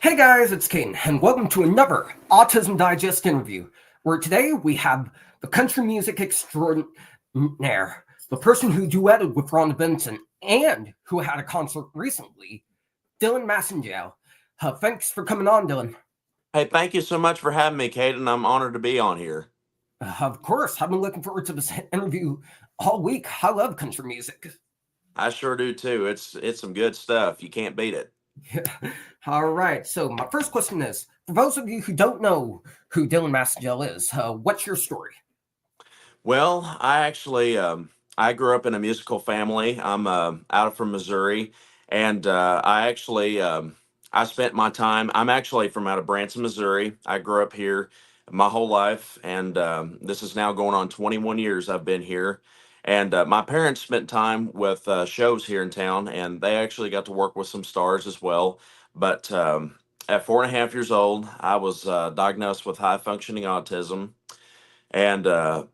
Hey guys, it's Caden, and welcome to another Autism Digest interview, where today we have the country music extraordinaire, the person who duetted with Rhonda Vincent and who had a concert recently, Dillon Massengale. Thanks for coming on, Dillon. Hey, thank you so much for having me, Caden. I'm honored to be on here. Of course, I've been looking forward to this interview all week. I love country music. I sure do too. It's some good stuff. You can't beat it. All right, so my first question is, for those of you who don't know who Dillon Massengale is, what's your story? Well, I grew up in a musical family. I'm out from Missouri, and I spent my time. I'm actually from out of Branson, Missouri. I grew up here my whole life, and this is now going on 21 years I've been here. And my parents spent time with shows here in town, and they actually got to work with some stars as well. But at 4.5 years old, I was diagnosed with high functioning autism, and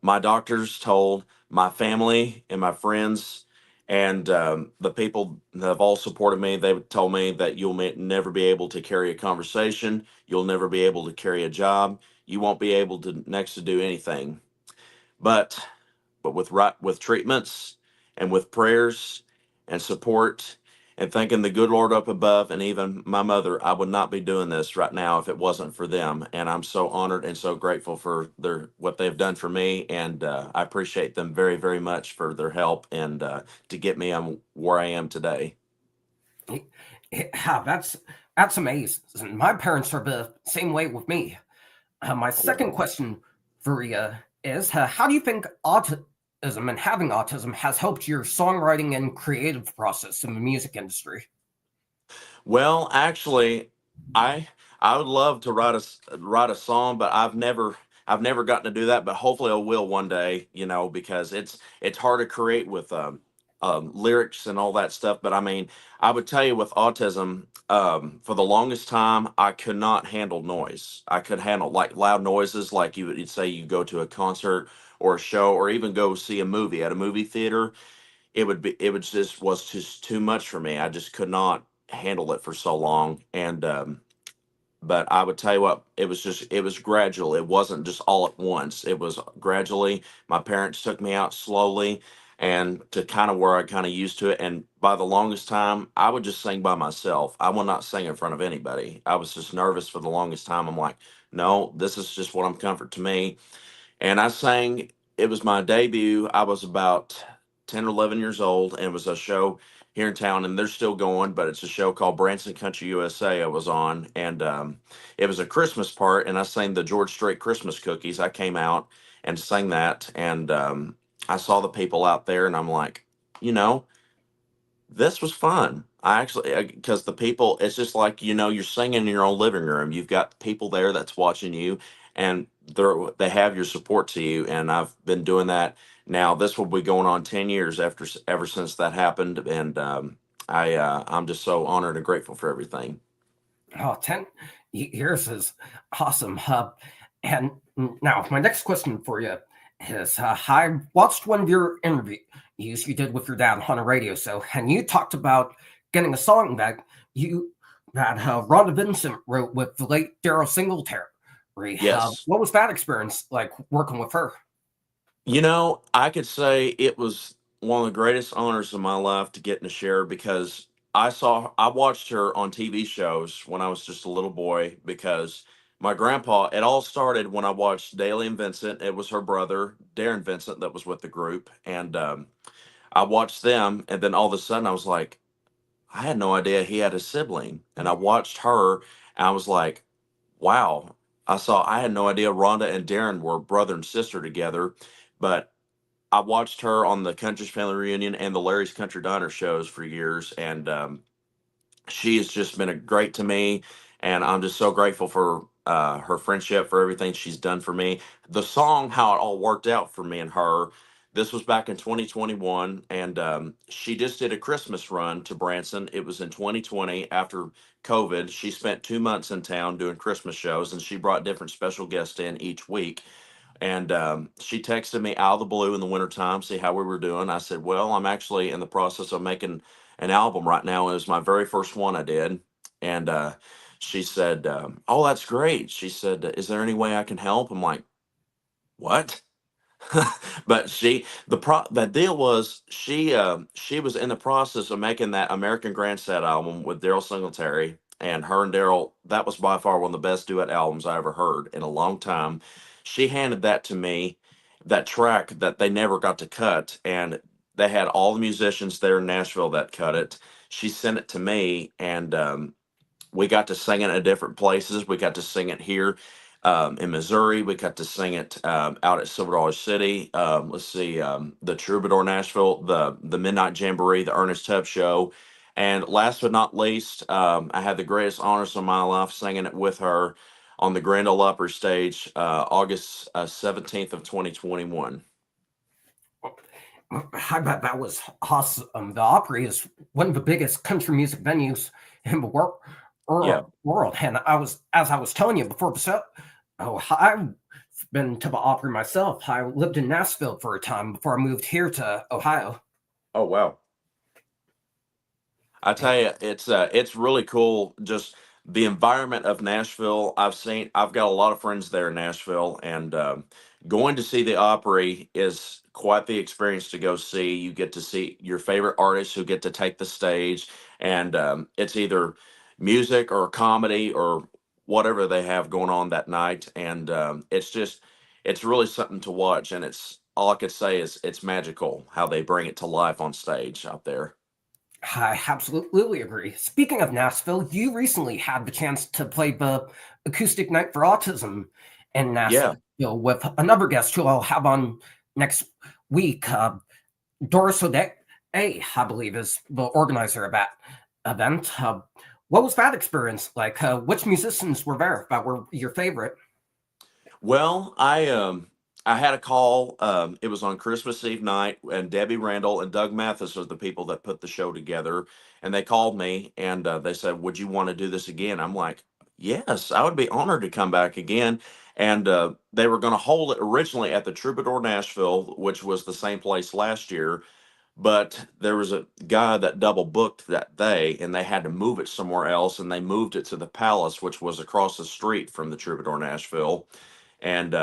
my doctors told my family and my friends and the people that have all supported me, they told me that never be able to carry a conversation. You'll never be able to carry a job. You won't be able to next to do anything. But with treatments and with prayers and support and thanking the good Lord up above and even my mother, I would not be doing this right now if it wasn't for them. And I'm so honored and so grateful for their what they've done for me, and I appreciate them very, very much for their help and to get me on where I am today. Yeah, that's amazing. My parents are the same way with me. My second question for you is, how do you think autism and having autism has helped your songwriting and creative process in the music industry? Well, actually, I I would love to write a song, but I've never gotten to do that. But hopefully, I will one day. Because it's hard to create with lyrics and all that stuff. But I mean, I would tell you with autism, for the longest time, I could not handle noise. I could handle like loud noises, like you'd say you go to a concert or a show, or even go see a movie at a movie theater. It was just too much for me. I just could not handle it for so long. And but I would tell you what, it was gradual. It wasn't just all at once. It was gradually. My parents took me out slowly and to kind of where I kind of used to it. And by the longest time, I would just sing by myself. I would not sing in front of anybody. I was just nervous for the longest time. I'm like, no, this is just what I'm comfort to me. And I sang. It was my debut. I was about 10 or 11 years old, and it was a show here in town, and they're still going, but it's a show called Branson Country USA I was on. And it was a Christmas part, and I sang the George Strait Christmas Cookies. I came out and sang that, and I saw the people out there, and I'm like, you know, this was fun. I actually, because the people, it's just like, you're singing in your own living room. You've got people there that's watching you, and they have your support to you. And I've been doing that now. This will be going on 10 years ever since that happened. And I'm just so honored and grateful for everything. Oh, 10 years is awesome. And now, my next question for you is, I watched one of your interviews you did with your dad on a radio show, and you talked about getting a song that Rhonda Vincent wrote with the late Daryl Singletary. Yes. What was that experience like working with her? I could say it was one of the greatest honors of my life to get to share, because I watched her on TV shows when I was just a little boy, because my grandpa, it all started when I watched Daly and Vincent. It was her brother, Darren Vincent, that was with the group. And I watched them, and then all of a sudden I was like, I had no idea he had a sibling. And I watched her, and I was like, wow. I had no idea Rhonda and Darren were brother and sister together. But I watched her on the Country's Family Reunion and the Larry's Country Diner shows for years, and she has just been a great to me, and I'm just so grateful for her friendship, for everything she's done for me. The song, how it all worked out for me and her. This was back in 2021, and she just did a Christmas run to Branson. It was in 2020 after COVID. She spent 2 months in town doing Christmas shows, and she brought different special guests in each week. And she texted me out of the blue in the wintertime, see how we were doing. I said, well, I'm actually in the process of making an album right now. It was my very first one I did. And she said, "Oh, that's great." She said, "Is there any way I can help?" I'm like, "What?" But the deal was she was in the process of making that American Grandstand album with Daryl Singletary, and her and Daryl, that was by far one of the best duet albums I ever heard in a long time. She handed that to me, that track that they never got to cut, and they had all the musicians there in Nashville that cut it. She sent it to me, and we got to sing it at different places. We got to sing it here in Missouri. We got to sing it out at Silver Dollar City. Let's see, the Troubadour Nashville, the Midnight Jamboree, the Ernest Tubb Show, and last but not least, I had the greatest honors of my life singing it with her on the Grand Ole Opry stage, August 17th of 2021. I bet that was awesome. The Opry is one of the biggest country music venues in the Yeah. world. And as I was telling you before the show, I've been to the Opry myself. I lived in Nashville for a time before I moved here to Ohio. Oh, wow. I tell you, it's really cool. Just the environment of Nashville. I've got a lot of friends there in Nashville, and going to see the Opry is quite the experience to go see. You get to see your favorite artists who get to take the stage, and it's either music or comedy or whatever they have going on that night, and it's really something to watch. And it's all I could say is it's magical how they bring it to life on stage out there. I absolutely agree. Speaking of Nashville, you recently had the chance to play the Acoustic Night for Autism in Yeah. Nashville with another guest who I'll have on next week. Doris O'Day, I believe, is the organizer of that event. What was that experience like? Which musicians were there that were your favorite? Well, I had a call. It was on Christmas Eve night, and Debbie Randall and Doug Mathis are the people that put the show together. And they called me and they said, "Would you want to do this again?" I'm like, "Yes, I would be honored to come back again." And they were going to hold it originally at the Troubadour Nashville, which was the same place last year. But there was a guy that double booked that day, and they had to move it somewhere else, and they moved it to the Palace, which was across the street from the Troubadour Nashville. And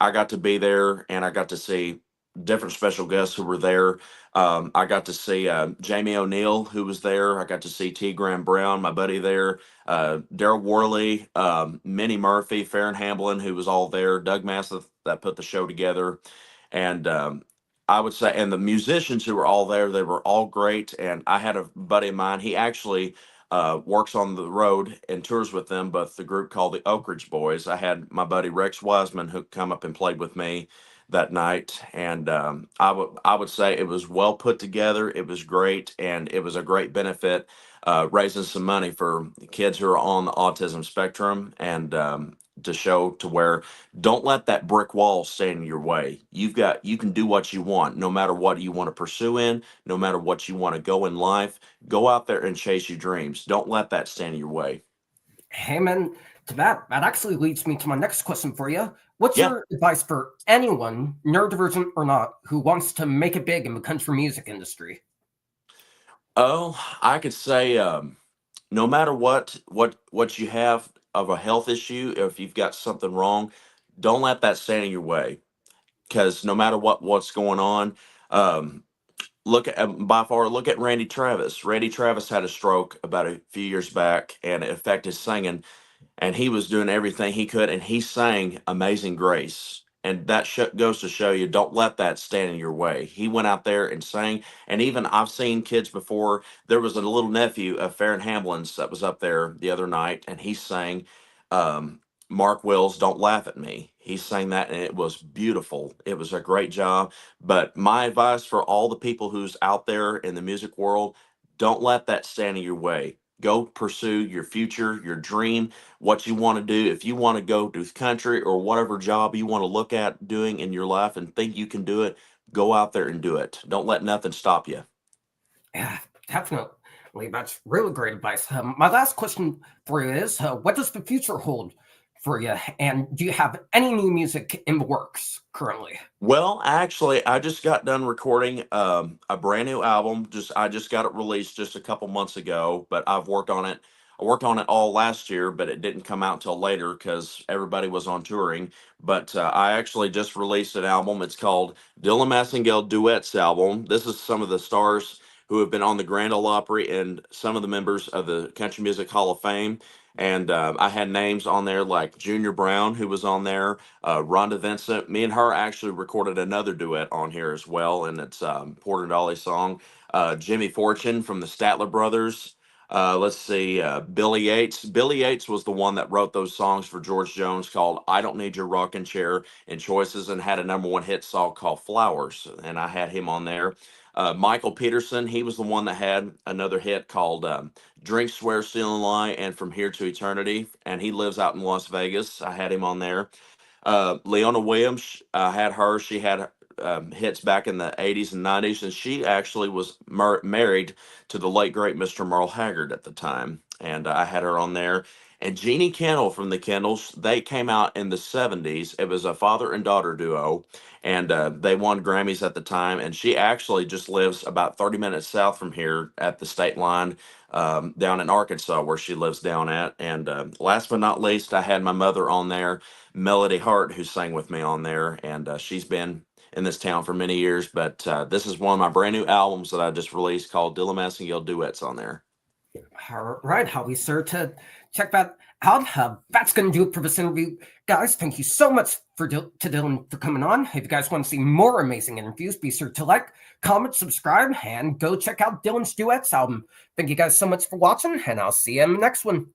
I got to be there, and I got to see different special guests who were there. I got to see Jamie O'Neill, who was there. I got to see T. Graham Brown, my buddy there, Daryl Worley, Minnie Murphy, Farron Hamblin, who was all there, Doug Masseth that put the show together, and I would say, and the musicians who were all there, they were all great. And I had a buddy of mine. He actually works on the road and tours with them, but the group called the Oak Ridge Boys. I had my buddy Rex Wiseman who come up and played with me that night, and I would say it was well put together. It was great, and it was a great benefit, raising some money for kids who are on the autism spectrum, and to show to where don't let that brick wall stand in your way. You can do what you want, no matter what you want to pursue in, no matter what you want to go in life. Go out there and chase your dreams. Don't let that stand in your way. Amen to that. That actually leads me to my next question for you. What's Yeah. your advice for anyone, neurodivergent or not, who wants to make it big in the country music industry? Oh, I could say, no matter what you have of a health issue, if you've got something wrong, don't let that stand in your way. Because no matter what's going on, um, look at by far look at Randy Travis. Randy Travis had a stroke about a few years back, and it affected his singing, and he was doing everything he could, and he sang Amazing Grace. And that goes to show you, don't let that stand in your way. He went out there and sang. And even I've seen kids before. There was a little nephew of Farron Hamblin's that was up there the other night, and he sang Mark Will's Don't Laugh at Me. He sang that, and it was beautiful. It was a great job. But my advice for all the people who's out there in the music world, don't let that stand in your way. Go pursue your future, your dream, what you want to do. If you want to go to country or whatever job you want to look at doing in your life and think you can do it, go out there and do it. Don't let nothing stop you. Yeah, definitely. That's really great advice. My last question for you is what does the future hold for you? And do you have any new music in the works currently? Well, actually, I just got done recording a brand new album. I just got it released just a couple months ago, but I've worked on it I worked on it all last year, but it didn't come out till later because everybody was on touring. But I actually just released an album. It's called Dillon Massengale Duets Album. This is some of the stars who have been on the Grand Ole Opry and some of the members of the Country Music Hall of Fame. And I had names on there like Junior Brown, who was on there, Rhonda Vincent. Me and her actually recorded another duet on here as well, and it's Porter Dolly song. Jimmy Fortune from the Statler Brothers. Let's see, Billy Yates. Billy Yates was the one that wrote those songs for George Jones called I Don't Need Your Rocking Chair and Choices, and had a number one hit song called Flowers, and I had him on there. Michael Peterson, he was the one that had another hit called Drink, Swear, Steal, and Lie, and From Here to Eternity, and he lives out in Las Vegas. I had him on there. Leona Williams, I had her. She had hits back in the 80s and 90s, and she actually was married to the late, great Mr. Merle Haggard at the time, and I had her on there. And Jeannie Kendall from the Kendalls, they came out in the 70s. It was a father and daughter duo, and they won Grammys at the time. And she actually just lives about 30 minutes south from here at the state line, down in Arkansas, where she lives down at. And last but not least, I had my mother on there, Melody Hart, who sang with me on there, and she's been in this town for many years. But this is one of my brand new albums that I just released called Dillon Massengale Duets on there. All right, I'll be sure to check that out. That's going to do it for this interview. Guys, thank you so much to Dillon for coming on. If you guys want to see more amazing interviews, be sure to like, comment, subscribe, and go check out Dillon's Duets album. Thank you guys so much for watching, and I'll see you in the next one.